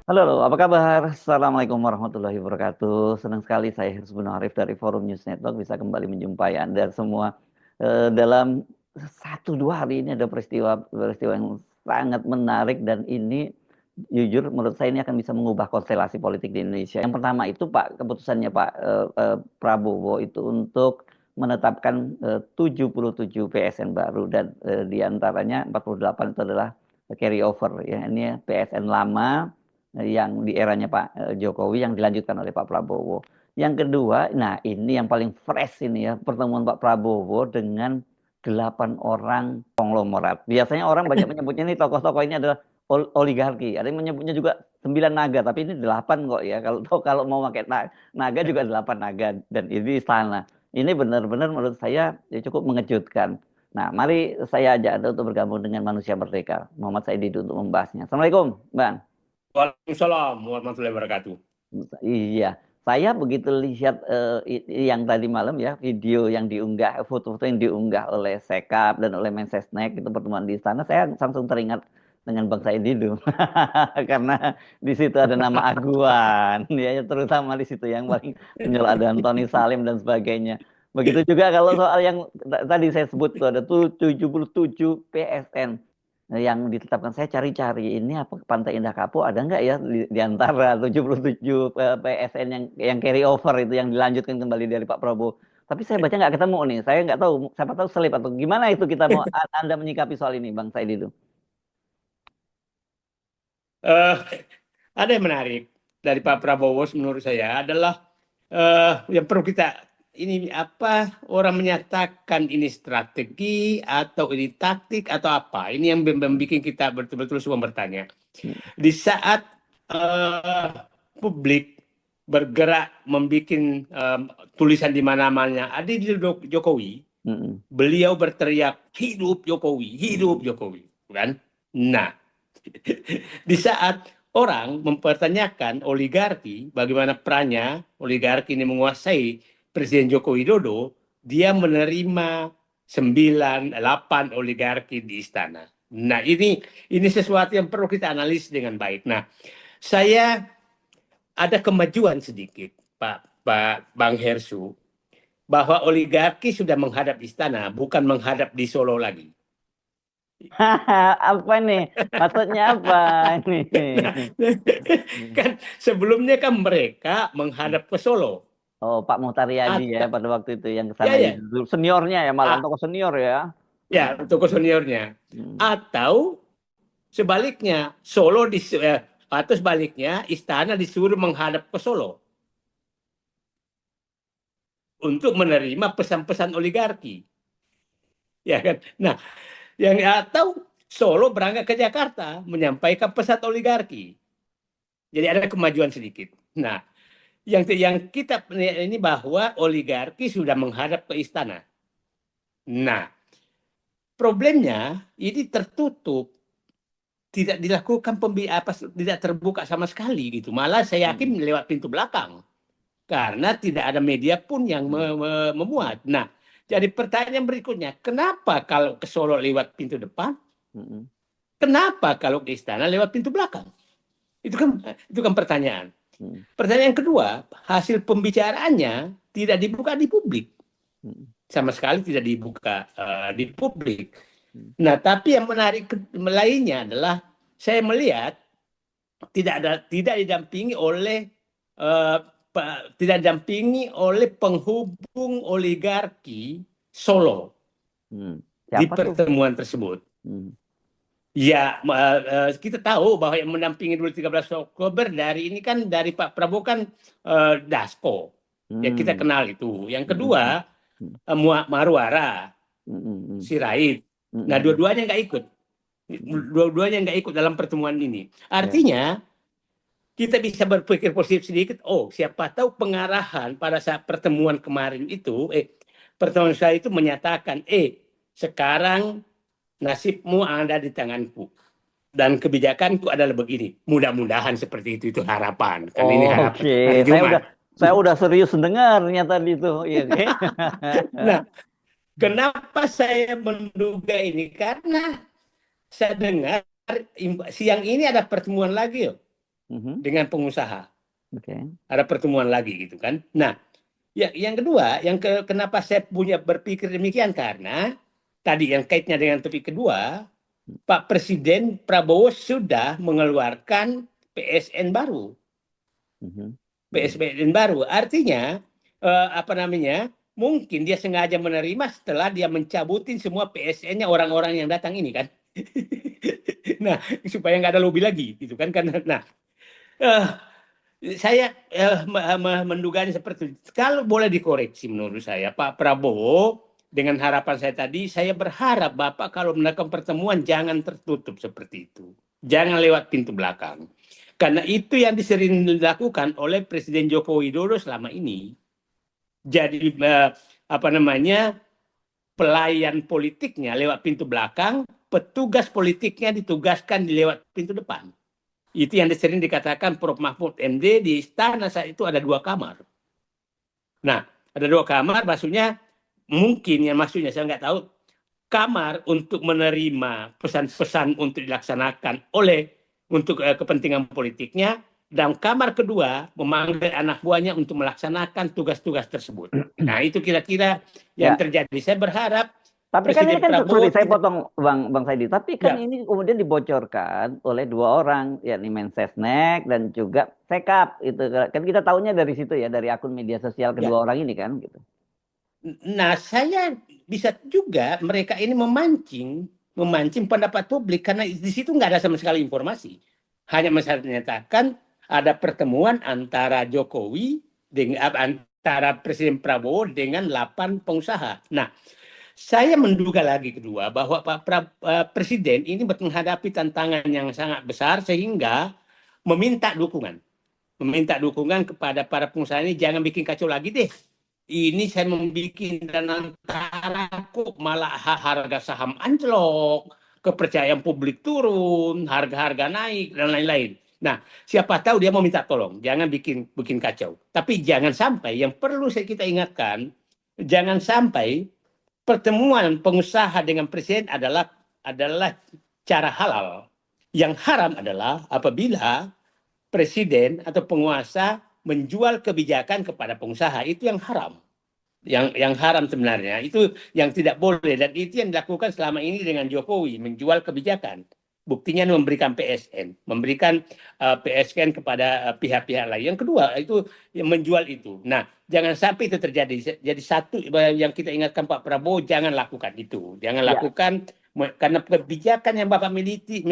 Halo, halo, apa kabar? Assalamualaikum warahmatullahi wabarakatuh. Senang sekali saya Hirsbun Arif dari Forum News Network bisa kembali menjumpai Anda semua. Dalam 1-2 hari ini ada peristiwa yang sangat menarik dan ini jujur menurut saya ini akan bisa mengubah konstelasi politik di Indonesia. Yang pertama itu Pak, keputusannya Pak Prabowo itu untuk menetapkan 77 PSN baru dan diantaranya 48 itu adalah carry over ya. Ini PSN lama yang di eranya Pak Jokowi yang dilanjutkan oleh Pak Prabowo. Yang kedua, nah ini yang paling fresh ini ya, pertemuan Pak Prabowo dengan 8 orang konglomerat. Biasanya orang banyak menyebutnya ini tokoh-tokoh ini adalah oligarki. Ada yang menyebutnya juga 9 naga, tapi ini 8 kok ya. Kalau mau pakai naga juga 8 naga dan ini istana. Ini benar-benar menurut saya ya cukup mengejutkan. Nah, mari saya ajak Anda untuk bergabung dengan Manusia Merdeka, Muhammad Said Didu untuk membahasnya. Assalamualaikum, Bang. Waalaikumsalam warahmatullahi wabarakatuh. Iya, saya begitu lihat yang tadi malam ya video yang diunggah, foto-foto yang diunggah oleh Sekap dan oleh Mensesnek itu pertemuan di istana, saya langsung teringat dengan Bang Said Didu karena di situ ada nama Aguan, ya terutama di situ yang paling menyelah ada Antoni Salim dan sebagainya. Begitu juga kalau soal yang tadi saya sebut tuh ada 77 PSN. Nah, yang ditetapkan saya cari-cari ini apa Pantai Indah Kapuk ada nggak ya di antara 77 PSN yang carry over itu yang dilanjutkan kembali dari Pak Prabowo. Tapi saya baca nggak ketemu nih. Saya nggak tahu siapa tahu selip atau gimana itu kita mau Anda menyikapi soal ini Bang Said itu. Eh, ada yang menarik dari Pak Prabowo menurut saya adalah yang perlu kita ini apa orang menyatakan ini strategi atau ini taktik atau apa. Ini yang membuat kita betul-betul semua bertanya. Di saat eh, publik bergerak membuat tulisan di mana-mana ada di Jokowi, Mm-mm. beliau berteriak hidup Jokowi, hidup Jokowi, kan? Nah, di saat orang mempertanyakan oligarki, bagaimana perannya oligarki ini menguasai Presiden Joko Widodo, dia menerima 9, 8 oligarki di istana. Nah, ini sesuatu yang perlu kita analisis dengan baik. Nah, saya ada kemajuan sedikit, Pak Bang Hersu, bahwa oligarki sudah menghadap istana, bukan menghadap di Solo lagi. Apa nih? Maksudnya apa ini? Kan sebelumnya kan mereka menghadap ke Solo. Oh, Pak Muhtar Yadi ya Atau, pada waktu itu yang ke sana ya ya, seniornya ya malah A- tokoh senior ya. ya untuk seniornya. Hmm. Atau sebaliknya atau sebaliknya istana disuruh menghadap ke Solo untuk menerima pesan-pesan oligarki, ya kan? Nah, yang atau Solo berangkat ke Jakarta menyampaikan pesan oligarki. Jadi ada kemajuan sedikit. Nah, yang kita ini bahwa oligarki sudah menghadap ke istana. Nah, problemnya ini tertutup, tidak dilakukan tidak terbuka sama sekali gitu. Malah saya yakin Hmm. lewat pintu belakang karena tidak ada media pun yang memuat. Nah, jadi pertanyaan berikutnya, kenapa kalau ke Solo lewat pintu depan? Hmm. Kenapa kalau ke istana lewat pintu belakang? Itu kan pertanyaan. Hmm. Pertanyaan kedua, hasil pembicaraannya tidak dibuka di publik. Hmm. Sama sekali tidak dibuka di publik. Hmm. Nah, tapi yang menarik lainnya adalah saya melihat tidak didampingi oleh uh, penghubung oligarki Solo Hmm. di Siapa tuh? pertemuan tersebut. Hmm. Ya, kita tahu bahwa yang mendampingi dulu 13 Oktober ini kan dari Pak Prabowo kan Dasko. Ya kita Hmm. kenal itu. Yang Hmm. kedua Hmm. Marwara, Hmm. Sirait. Nah, Hmm. dua-duanya nggak ikut. Hmm. Dua-duanya nggak ikut dalam pertemuan ini. Ya. Artinya kita bisa berpikir positif sedikit. Oh, siapa tahu pengarahan pada saat pertemuan kemarin itu, pertemuan saya itu menyatakan, sekarang nasibmu ada di tanganku. Dan kebijakanku adalah begini. Mudah-mudahan seperti itu harapan. Kan ini harapan Oke, hari Jumat. saya udah serius dengarnya tadi tuh. Iya, oke. Nah, kenapa saya menduga ini? Karena saya dengar siang ini ada pertemuan lagi dengan pengusaha. Oke. Ada pertemuan lagi gitu kan. Nah, yang kedua, kenapa saya punya berpikir demikian? Karena tadi yang kaitnya dengan topik kedua, Pak Presiden Prabowo sudah mengeluarkan PSN baru. PSBN baru. Artinya apa namanya? Mungkin dia sengaja menerima setelah dia mencabutin semua PSN-nya orang-orang yang datang ini kan. Nah, supaya nggak ada lobby lagi gitu kan. Nah, eh, saya menduganya seperti itu. Kalau boleh dikoreksi menurut saya, Pak Prabowo dengan harapan saya tadi, saya berharap Bapak kalau melakukan pertemuan jangan tertutup seperti itu. Jangan lewat pintu belakang. Karena itu yang sering dilakukan oleh Presiden Joko Widodo selama ini. Jadi apa namanya, pelayan politiknya lewat pintu belakang, petugas politiknya ditugaskan di lewat pintu depan. Itu yang sering dikatakan Prof. Mahfud MD di istana saat itu ada 2 kamar. Nah, ada 2 kamar, maksudnya maksudnya saya nggak tahu, kamar untuk menerima pesan-pesan untuk dilaksanakan untuk kepentingan politiknya, dan kamar kedua memanggil anak buahnya untuk melaksanakan tugas-tugas tersebut. Nah, itu kira-kira yang Ya, terjadi. Saya berharap tapi kan ini Presiden kan, sorry Prabowo saya tidak. potong Bang Saidi, tapi kan Ya, ini kemudian dibocorkan oleh 2 orang, yakni Mensesnek dan juga Sekap itu. Kan kita tahunya dari situ ya, dari akun media sosial ya. kedua orang ini kan gitu. Nah, saya bisa juga mereka ini memancing pendapat publik karena di situ nggak ada sama sekali informasi. Hanya menyatakan ada pertemuan antara Jokowi dengan antara Presiden Prabowo dengan 8 pengusaha. Nah, saya menduga lagi kedua bahwa Presiden ini menghadapi tantangan yang sangat besar sehingga meminta dukungan. Meminta dukungan kepada para pengusaha ini, jangan bikin kacau lagi deh. Ini saya membuat dan antara kok malah harga saham anjlok, kepercayaan publik turun, harga-harga naik dan lain-lain. Nah, siapa tahu dia mau minta tolong, jangan bikin kacau. Tapi jangan sampai, yang perlu kita ingatkan, jangan sampai pertemuan pengusaha dengan presiden adalah cara halal. Yang haram adalah apabila presiden atau penguasa menjual kebijakan kepada pengusaha. Itu yang haram. Yang haram sebenarnya. Itu yang tidak boleh. Dan itu yang dilakukan selama ini dengan Jokowi. Menjual kebijakan. Buktinya memberikan PSN. Memberikan PSN kepada pihak-pihak lain. Yang kedua, itu yang menjual itu. Nah, jangan sampai itu terjadi. Jadi satu yang kita ingatkan Pak Prabowo, jangan lakukan itu. Jangan Ya, lakukan, karena kebijakan yang Bapak miliki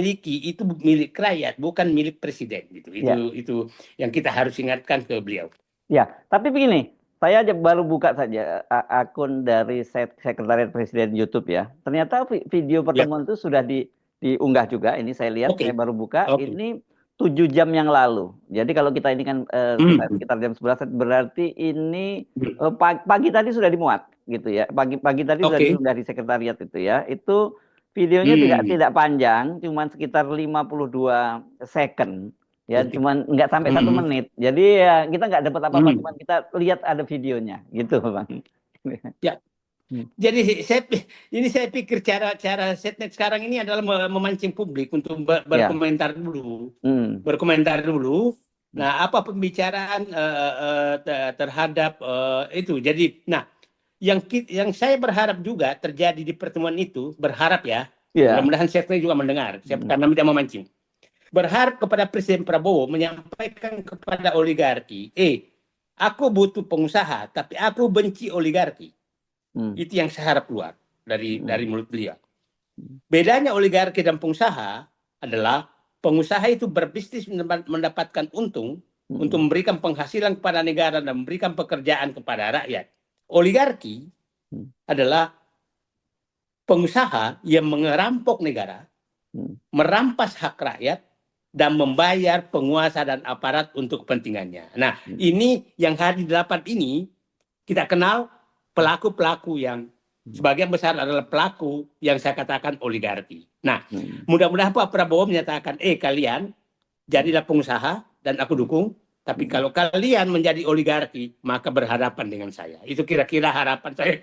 itu milik rakyat, bukan milik presiden. Gitu. ya. Itu yang kita harus ingatkan ke beliau. Ya, tapi begini, saya aja baru buka saja akun dari Sekretariat Presiden YouTube ya. Ternyata video Ya, pertemuan itu sudah diunggah juga. Ini saya lihat, saya oke, baru buka. oke. Ini 7 jam yang lalu. Jadi kalau kita ini kan Hmm. sekitar jam 11, berarti ini Hmm. pagi tadi sudah dimuat gitu ya. Pagi tadi sudah Oke. diunggah di Sekretariat itu ya. Itu videonya tidak Hmm. tidak panjang, cuma sekitar 52 second. Ya, Oke. cuman nggak sampai satu Hmm. menit. Jadi ya kita nggak dapat apa-apa, Hmm. cuman kita lihat ada videonya, gitu, Bang. Ya, Hmm. jadi saya pikir cara setnet sekarang ini adalah memancing publik untuk Ya, berkomentar dulu, hmm. berkomentar dulu. Hmm. Nah, apa pembicaraan terhadap itu. Jadi, nah, yang saya berharap juga terjadi di pertemuan itu, berharap ya, Ya, mudah-mudahan setnet juga mendengar, hmm. karena tidak memancing. Berharap kepada Presiden Prabowo menyampaikan kepada oligarki, aku butuh pengusaha, tapi aku benci oligarki. Hmm. Itu yang saya harap keluar dari Hmm. mulut beliau. Bedanya oligarki dan pengusaha adalah pengusaha itu berbisnis mendapatkan untung untuk Hmm. memberikan penghasilan kepada negara dan memberikan pekerjaan kepada rakyat. Oligarki Hmm. adalah pengusaha yang merampok negara, Hmm. merampas hak rakyat, dan membayar penguasa dan aparat untuk kepentingannya. Nah, Hmm. ini yang hari 8 ini kita kenal pelaku-pelaku yang Sebagian besar adalah pelaku yang saya katakan oligarki. Nah, Hmm. mudah-mudahan Pak Prabowo menyatakan, kalian jadilah pengusaha dan aku dukung. Tapi Hmm. kalau kalian menjadi oligarki, maka berhadapan dengan saya. Itu kira-kira harapan saya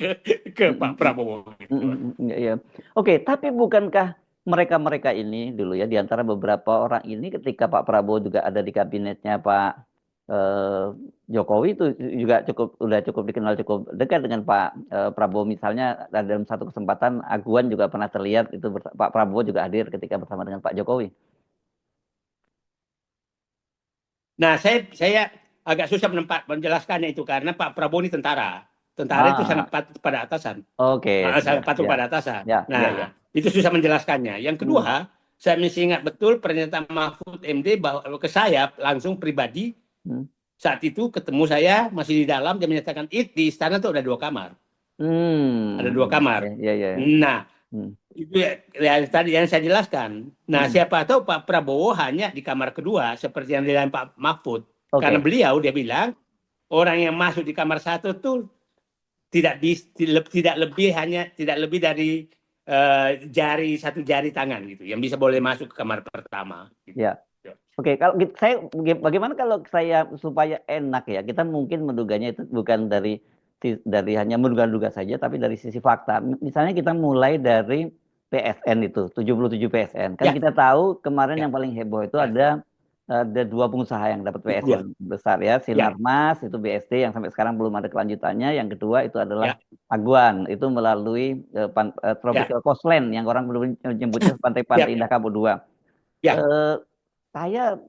ke Pak Hmm. Prabowo. Gitu. Iya, iya. Oke, tapi bukankah mereka-mereka ini dulu ya, di antara beberapa orang ini ketika Pak Prabowo juga ada di kabinetnya Pak eh, Jokowi itu juga udah cukup dikenal cukup dekat dengan Pak Prabowo, misalnya dalam satu kesempatan Aguan juga pernah terlihat itu Pak Prabowo juga hadir ketika bersama dengan Pak Jokowi. Nah, saya agak susah menjelaskannya itu karena Pak Prabowo ini tentara. Tentara itu sangat Ah, patuh pada atasan. oke, Sangat ya, patuh ya, pada atasan. ya, ya, ya. Nah, itu susah menjelaskannya. Yang Hmm. kedua, saya masih ingat betul pernyataan Mahfud MD bahwa ke saya langsung pribadi Hmm. saat itu ketemu saya masih di dalam, dia menyatakan di istana tuh ada 2 kamar. Ada dua Hmm. kamar. Ya, ya, ya. Nah, Hmm. itu yang tadi yang saya jelaskan. Nah, Hmm. siapa tahu Pak Prabowo hanya di kamar kedua seperti yang dilakukan Pak Mahfud. Karena Oke. beliau dia bilang orang yang masuk di kamar satu tuh tidak lebih dari satu jari tangan gitu, yang bisa boleh masuk ke kamar pertama. Gitu. Ya. Oke, kalau bagaimana kalau saya supaya enak ya, kita mungkin menduganya itu bukan dari hanya menduga-duga saja, tapi dari sisi fakta. Misalnya kita mulai dari PSN itu, 77 PSN. Kan Ya, kita tahu kemarin ya, yang paling heboh itu ya, ada dua pengusaha yang dapat itu dua. PSN besar ya, Ya, Sinarmas itu BSD yang sampai sekarang belum ada kelanjutannya. Yang kedua itu adalah ya, Aguan itu melalui ya, Tropical Coastline yang orang belum menyebutnya ya, Pantai-Pantai Indah Kapuk 2. ya. Eh, saya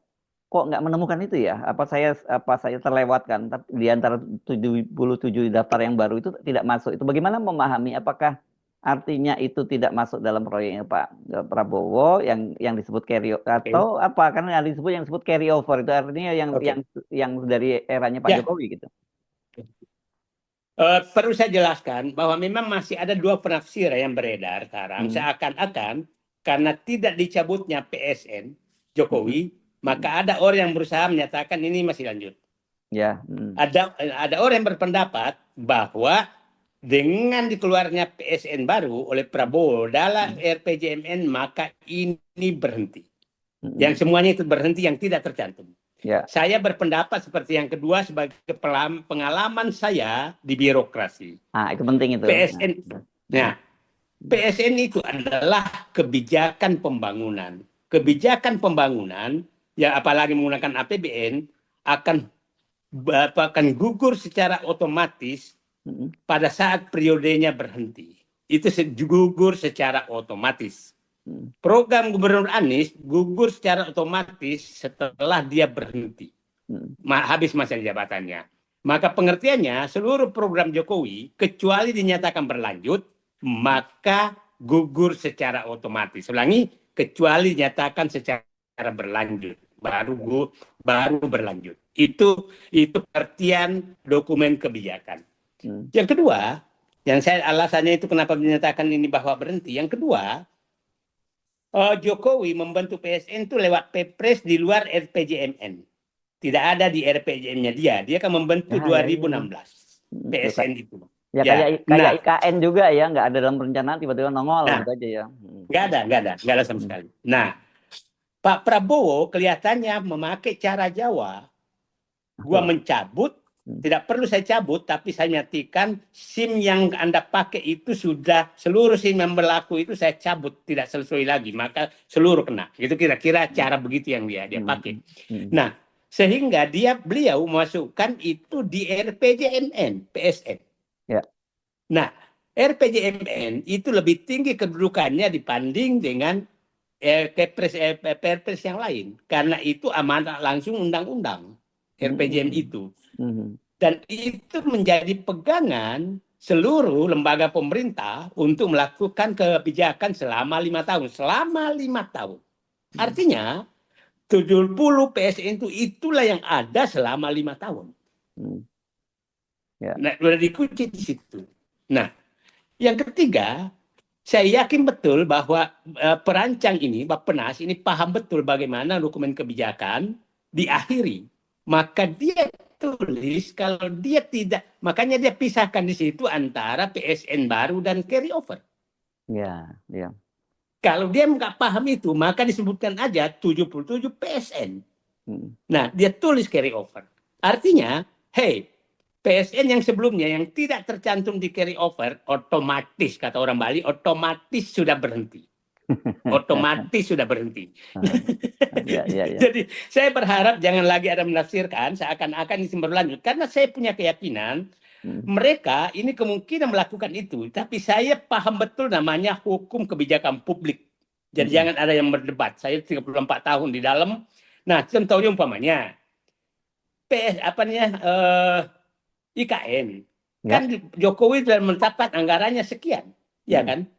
kok nggak menemukan itu ya? Apa saya terlewatkan? Tapi di antara 77 daftar yang baru itu tidak masuk. Itu bagaimana memahami? Apakah artinya itu tidak masuk dalam proyeknya Pak Prabowo yang disebut carry Oke, atau apa? Karena yang disebut carry over itu artinya yang oke. yang yang dari eranya Pak Ya, Jokowi gitu. perlu saya jelaskan bahwa memang masih ada dua penafsiran yang beredar sekarang, Hmm. seakan-akan karena tidak dicabutnya PSN Hmm. Jokowi, Hmm. maka ada orang yang berusaha menyatakan ini masih lanjut. Ya. Hmm. Ada orang yang berpendapat bahwa dengan dikeluarnya PSN baru oleh Prabowo dalam Hmm. RPJMN maka ini berhenti. Hmm. Yang semuanya itu berhenti yang tidak tercantum. Ya. Saya berpendapat seperti yang kedua sebagai pengalaman saya di birokrasi. Ah, itu penting itu. Nah. PSN, Hmm. nah PSN itu adalah kebijakan pembangunan. Kebijakan pembangunan yang apalagi menggunakan APBN akan akan gugur secara otomatis Hmm. pada saat periodenya berhenti. Itu gugur secara otomatis. Hmm. Program Gubernur Anies gugur secara otomatis setelah dia berhenti, Hmm. habis masa jabatannya. Maka pengertiannya seluruh program Jokowi kecuali dinyatakan berlanjut, maka gugur secara otomatis. Ulangi, kecuali dinyatakan secara berlanjut, baru berlanjut. Itu pengertian dokumen kebijakan. Hmm. Yang kedua, yang saya alasannya itu kenapa dinyatakan ini bahwa berhenti. Yang kedua, Jokowi membentuk PSN itu lewat Pepres di luar RPJMN. Tidak ada di RPJM-nya dia. Dia akan Ya, membentuk ya, ya, ya. 2016 Hmm. Ya, PSN itu. ya kayak Ya, kayak nah, IKN juga ya, nggak ada dalam perencanaan tiba-tiba nongol nah, gitu aja ya. Hmm. nggak ada sama Hmm. sekali. Nah, Pak Prabowo kelihatannya memakai cara Jawa. Gua Apa? mencabut, Hmm. tidak perlu saya cabut, tapi saya nyatikan SIM yang Anda pakai itu sudah seluruh SIM yang berlaku itu saya cabut, tidak sesuai lagi, maka seluruh kena. Itu kira-kira cara begitu yang dia Hmm. pakai. Hmm. Nah, sehingga beliau masukkan itu di RPJMN, PSN. Ya. Nah, RPJMN itu lebih tinggi kedudukannya dibanding dengan Perpres yang lain, karena itu amanat langsung undang-undang RPJM Hmm. itu. Hmm. Dan itu menjadi pegangan seluruh lembaga pemerintah untuk melakukan kebijakan selama 5 tahun. Selama 5 tahun. Hmm. Artinya 70 PSN itulah yang ada selama 5 tahun. Hmm. Ya. Nah, sudah dikunci di situ. Nah, yang ketiga, saya yakin betul bahwa perancang ini, Bappenas ini paham betul bagaimana dokumen kebijakan diakhiri. Maka dia tulis kalau dia tidak, makanya dia pisahkan di situ antara PSN baru dan carry over. Ya, ya. Kalau dia nggak paham itu, maka disebutkan aja 77 PSN. Hmm. Nah, dia tulis carry over. Artinya, hey, PSN yang sebelumnya yang tidak tercantum di carry over, otomatis, kata orang Bali, otomatis sudah berhenti. Otomatis sudah berhenti. Ya, ya, ya. Jadi saya berharap jangan lagi ada menafsirkan seakan-akan ini berlanjut. Karena saya punya keyakinan mereka ini kemungkinan melakukan itu. Tapi saya paham betul namanya hukum kebijakan publik. Jadi jangan ada yang berdebat. Saya 34 tahun di dalam. Nah, contohnya umpamanya IKN. Ya. Kan Jokowi sudah menetapkan anggarannya sekian. Ya kan?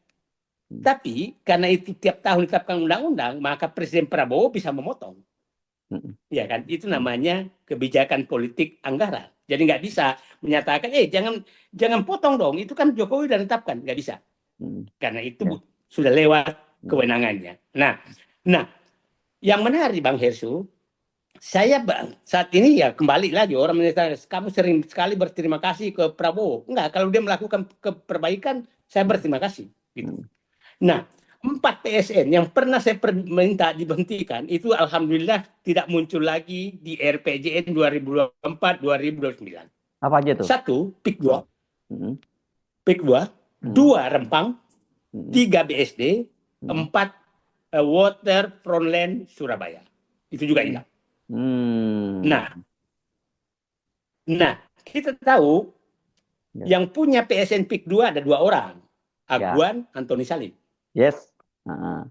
Tapi karena itu tiap tahun ditetapkan undang-undang, maka Presiden Prabowo bisa memotong. Ya kan? Itu namanya kebijakan politik anggaran. Jadi nggak bisa menyatakan, jangan potong dong. Itu kan Jokowi sudah menetapkan, nggak bisa. Karena itu sudah lewat kewenangannya. Nah, yang menarik Bang Hersu, saya saat ini ya kembali lagi orang menyatakan kamu sering sekali berterima kasih ke Prabowo. Enggak, kalau dia melakukan perbaikan, saya berterima kasih. Gitu. Nah, 4 PSN yang pernah saya minta diberhentikan itu alhamdulillah tidak muncul lagi di RPJMD 2024-2029. Apa aja tuh? 1, PIK 2. PIK 2, 2 Rempang, 3 BSD, 4 Water Frontline Surabaya. Itu juga hilang. Nah, kita tahu yang punya PSN PIK 2 ada 2 orang. Aguan, Antoni Salim. Yes.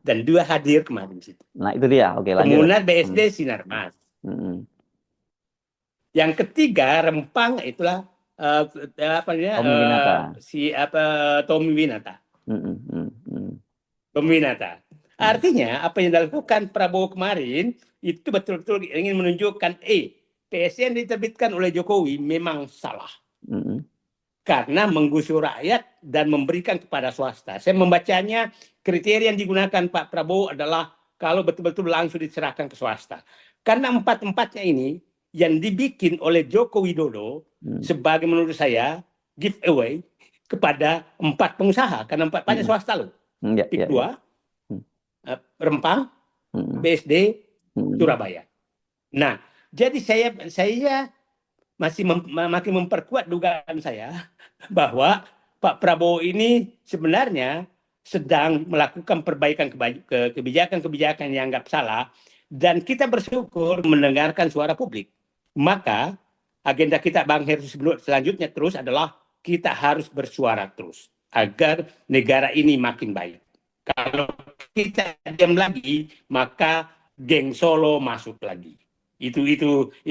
Dan 2 hadir kemarin di situ. Nah, itu dia. Oke, lanjut. Kemudian BSD Sinarmas. Yang ketiga Rempang itulah Tommy Winata. Tommy Winata. Artinya apa yang dilakukan Prabowo kemarin itu betul-betul ingin menunjukkan PSN diterbitkan oleh Jokowi memang salah. Karena menggusur rakyat dan memberikan kepada swasta. Saya membacanya kriteria yang digunakan Pak Prabowo adalah kalau betul-betul langsung diserahkan ke swasta. Karena 4-4-nya ini yang dibikin oleh Joko Widodo sebagai menurut saya giveaway kepada 4 pengusaha. Karena 4-4-nya swasta loh. PIK 2, Rempang, BSD, Surabaya. Nah, jadi saya masih makin memperkuat dugaan saya bahwa Pak Prabowo ini sebenarnya sedang melakukan perbaikan kebijakan-kebijakan yang anggap salah dan kita bersyukur mendengarkan suara publik. Maka agenda kita Bang Heru selanjutnya terus adalah kita harus bersuara terus agar negara ini makin baik. Kalau kita diam lagi, maka geng Solo masuk lagi.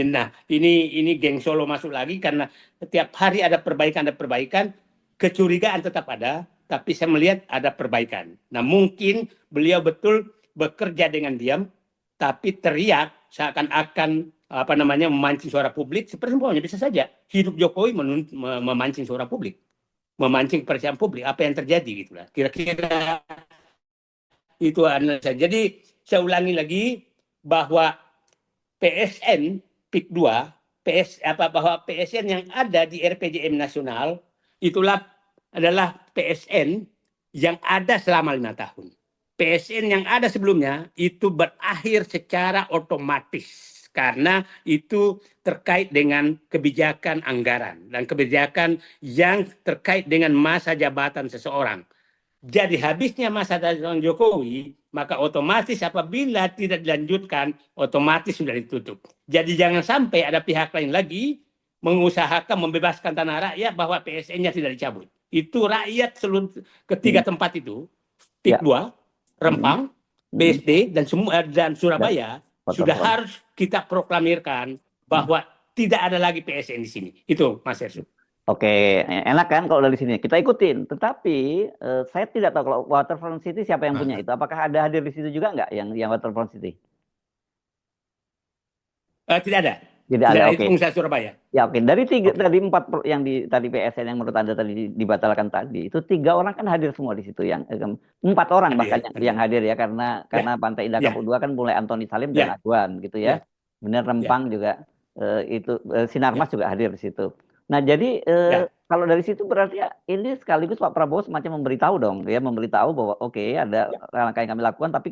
Nah ini geng Solo masuk lagi karena setiap hari ada perbaikan, kecurigaan tetap ada, tapi saya melihat ada perbaikan. Nah mungkin beliau betul bekerja dengan diam, tapi teriak seakan-akan memancing suara publik. Seperti umpamanya bisa saja hidup Jokowi memancing suara publik, memancing kepercayaan publik. Apa yang terjadi gitulah. Kira-kira itu analisa. Jadi saya ulangi lagi bahwa PSN PIK 2 bahwa PSN yang ada di RPJM nasional itulah adalah PSN yang ada selama 5 tahun. PSN yang ada sebelumnya itu berakhir secara otomatis karena itu terkait dengan kebijakan anggaran dan kebijakan yang terkait dengan masa jabatan seseorang. Jadi habisnya masa jabatan Jokowi, maka otomatis apabila tidak dilanjutkan, otomatis sudah ditutup. Jadi jangan sampai ada pihak lain lagi mengusahakan membebaskan tanah rakyat bahwa PSN-nya tidak dicabut. Itu rakyat seluruh ketiga tempat itu, PIK 2, Rempang, BSD dan Surabaya sudah harus kita proklamirkan bahwa tidak ada lagi PSN di sini. Itu Mas Hersu. Oke, enak kan kalau dari sini kita ikutin. Tetapi saya tidak tahu kalau Waterfront City siapa yang punya itu. Apakah ada hadir di situ juga nggak yang Waterfront City? Tidak ada. Tidak ada. Itu pengusaha Surabaya. Ya oke. Dari 4 yang tadi PSN yang menurut Anda tadi dibatalkan tadi itu 3 orang kan hadir semua di situ. Yang 4 orang bahkan yang hadir ya karena Pantai Indah Kapuk 2 kan mulai Antoni Salim dan Aguan gitu ya. Benar Rempang juga Sinarmas Ya, juga hadir di situ. Nah, jadi ya, kalau dari situ berarti ya ini sekaligus Pak Prabowo semacam memberitahu dong, ya memberitahu bahwa oke ada ya, langkah yang kami lakukan, tapi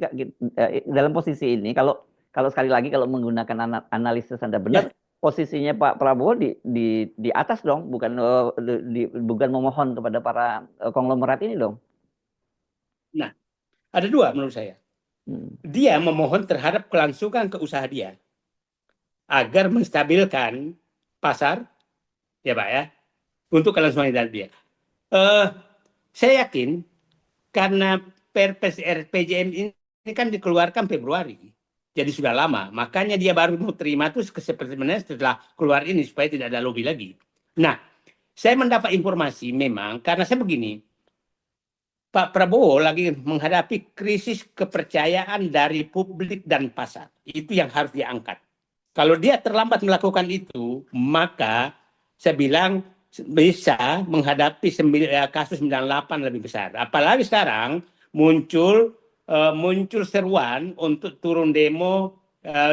dalam posisi ini kalau kalau sekali lagi kalau menggunakan analisis Anda benar, ya. posisinya Pak Prabowo di atas dong, bukan memohon kepada para konglomerat ini dong. Nah, ada dua menurut saya. Hmm. Dia memohon terhadap kelangsungan ke usaha dia agar menstabilkan pasar, ya Pak ya, untuk kelangsungan dia. Eh, saya yakin karena Perpres RPJM ini kan dikeluarkan Februari, jadi sudah lama. Makanya dia baru mau terima tuh sebenarnya setelah keluar ini supaya tidak ada lobby lagi. Nah, saya mendapat informasi memang karena saya begini, Pak Prabowo lagi menghadapi krisis kepercayaan dari publik dan pasar. Itu yang harus diangkat. Kalau dia terlambat melakukan itu, maka saya bilang bisa menghadapi kasus 98 lebih besar. Apalagi sekarang muncul seruan untuk turun demo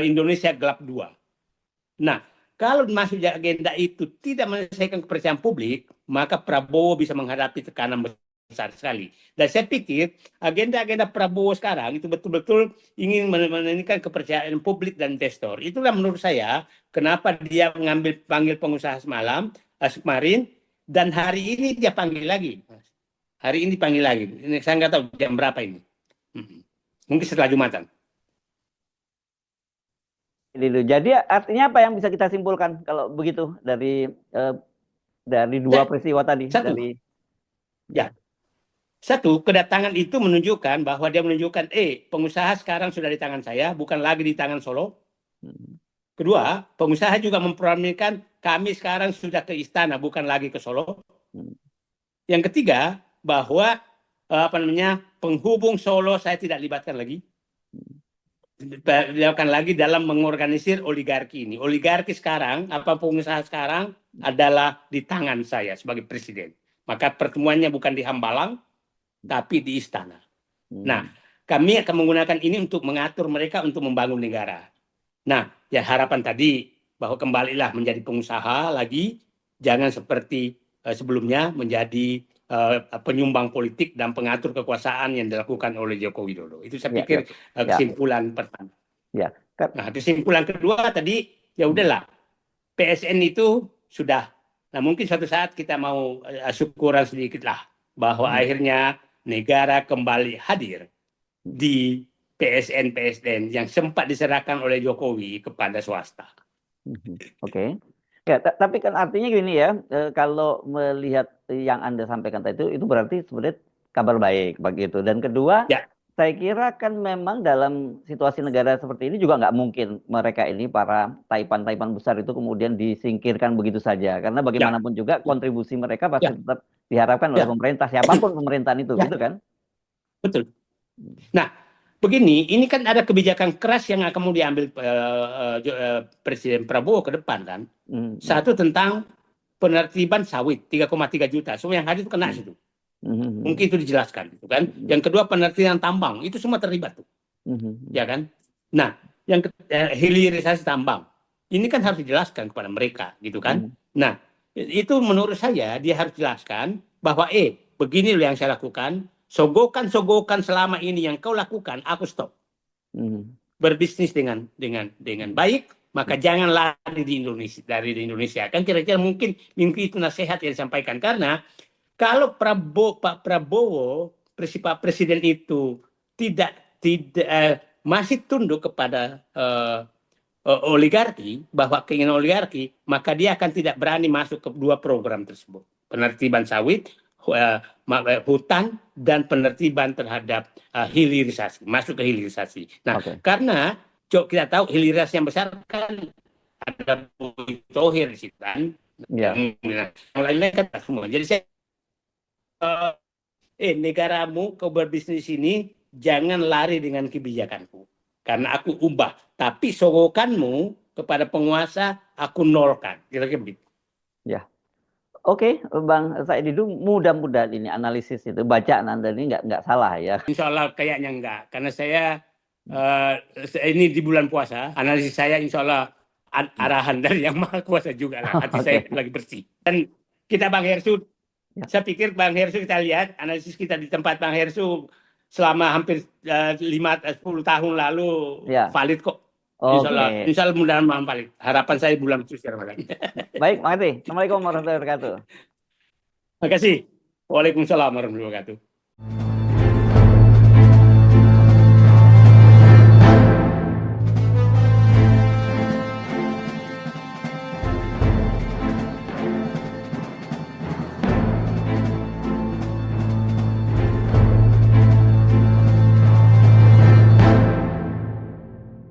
Indonesia Gelap 2. Nah, kalau masuk agenda itu tidak menyelesaikan kepercayaan publik, maka Prabowo bisa menghadapi tekanan besar sekali. Dan saya pikir agenda-agenda Prabowo sekarang itu betul-betul ingin meningkatkan kepercayaan publik dan investor. Itulah menurut saya kenapa dia mengambil panggil pengusaha kemarin, dan hari ini dia panggil lagi. Hari ini panggil lagi. Ini saya nggak tahu jam berapa ini. Mungkin setelah Jumatan. Jadi artinya apa yang bisa kita simpulkan kalau begitu eh, dari dua Ya, peristiwa tadi satu. dari Ya, satu, kedatangan itu menunjukkan bahwa dia menunjukkan, pengusaha sekarang sudah di tangan saya, bukan lagi di tangan Solo. Hmm. Kedua, pengusaha juga mempromilkan kami sekarang sudah ke istana, bukan lagi ke Solo. Hmm. Yang ketiga, bahwa penghubung Solo saya tidak libatkan lagi. Dilakukan lagi dalam mengorganisir oligarki ini. Oligarki sekarang, apa pengusaha sekarang adalah di tangan saya sebagai presiden. Maka pertemuannya bukan di Hambalang, tapi di istana. Nah, Hmm. kami akan menggunakan ini untuk mengatur mereka untuk membangun negara. Nah, ya harapan tadi bahwa kembalilah menjadi pengusaha lagi, jangan seperti sebelumnya menjadi penyumbang politik dan pengatur kekuasaan yang dilakukan oleh Joko Widodo. Itu saya Ya, ya, pikir ya, kesimpulan pertama. ya. Nah, kesimpulan kedua tadi, ya Hmm. udahlah, PSN itu sudah. Nah, mungkin suatu saat kita mau syukuran sedikit lah bahwa Hmm. akhirnya negara kembali hadir Hmm. di PSN-PSN yang sempat diserahkan oleh Jokowi kepada swasta. Mhm. Oke. Ya, tapi kan artinya gini ya, kalau melihat yang Anda sampaikan tadi itu berarti sebenarnya kabar baik begitu. Dan kedua, Ya, saya kira kan memang dalam situasi negara seperti ini juga nggak mungkin mereka ini para taipan-taipan besar itu kemudian disingkirkan begitu saja. Karena ya, bagaimanapun juga kontribusi mereka pasti ya, tetap diharapkan oleh ya, pemerintah, siapapun pemerintahan itu, ya, gitu kan? betul. Nah, begini, ini kan ada kebijakan keras yang akan mau diambil Presiden Prabowo ke depan kan. Hmm, hmm, Satu tentang penertiban sawit 3,3 juta. Semua yang hadir itu kena hmm, situ. hmm, Mungkin hmm, itu dijelaskan gitu kan. hmm, Yang kedua penertiban tambang, itu semua terlibat tuh, hmm, hmm, ya kan? Nah, hilirisasi tambang. Ini kan harus dijelaskan kepada mereka gitu kan. hmm, Nah, itu menurut saya dia harus jelaskan bahwa begini loh yang saya lakukan. Sogokan-sogokan selama ini yang kau lakukan, aku stop. hmm, Berbisnis dengan baik, maka hmm, jangan lari di Indonesia. Kan kira-kira mungkin itu nasihat yang disampaikan, karena kalau Pak Prabowo Pak Presiden itu tidak masih tunduk kepada oligarki, bahwa keinginan oligarki, maka dia akan tidak berani masuk ke dua program tersebut. Penertiban sawit, hutan, dan penertiban terhadap hilirisasi, masuk ke hilirisasi. Nah, oke. karena kita tahu hilirisasi yang besar kan ada Budi Thohir di situ kan, Ya. yang lain-lain kan semua. Jadi saya negaramu kau berbisnis ini jangan lari dengan kebijakanku. Karena aku ubah. Tapi sogokanmu kepada penguasa aku nolkan. Kira-kira begitu. Ya, oke, Bang Said Didu, mudah-mudahan ini analisis itu bacaan Anda ini nggak salah ya. Insya Allah kayaknya enggak. Karena saya ini di bulan puasa, analisis saya insya Allah arahan dari Yang Maha Kuasa juga lah. Hati Oke. saya lagi bersih. Dan kita Bang Hersu, Ya. saya pikir Bang Hersu kita lihat analisis kita di tempat Bang Hersu selama hampir 10 tahun lalu Ya. valid kok. Oke. Insya Allah mudah-mudahan valid. Harapan saya bulan suci Ramadan. Baik, makasih. Assalamualaikum warahmatullahi wabarakatuh. Terima kasih. Waalaikumsalam warahmatullahi wabarakatuh.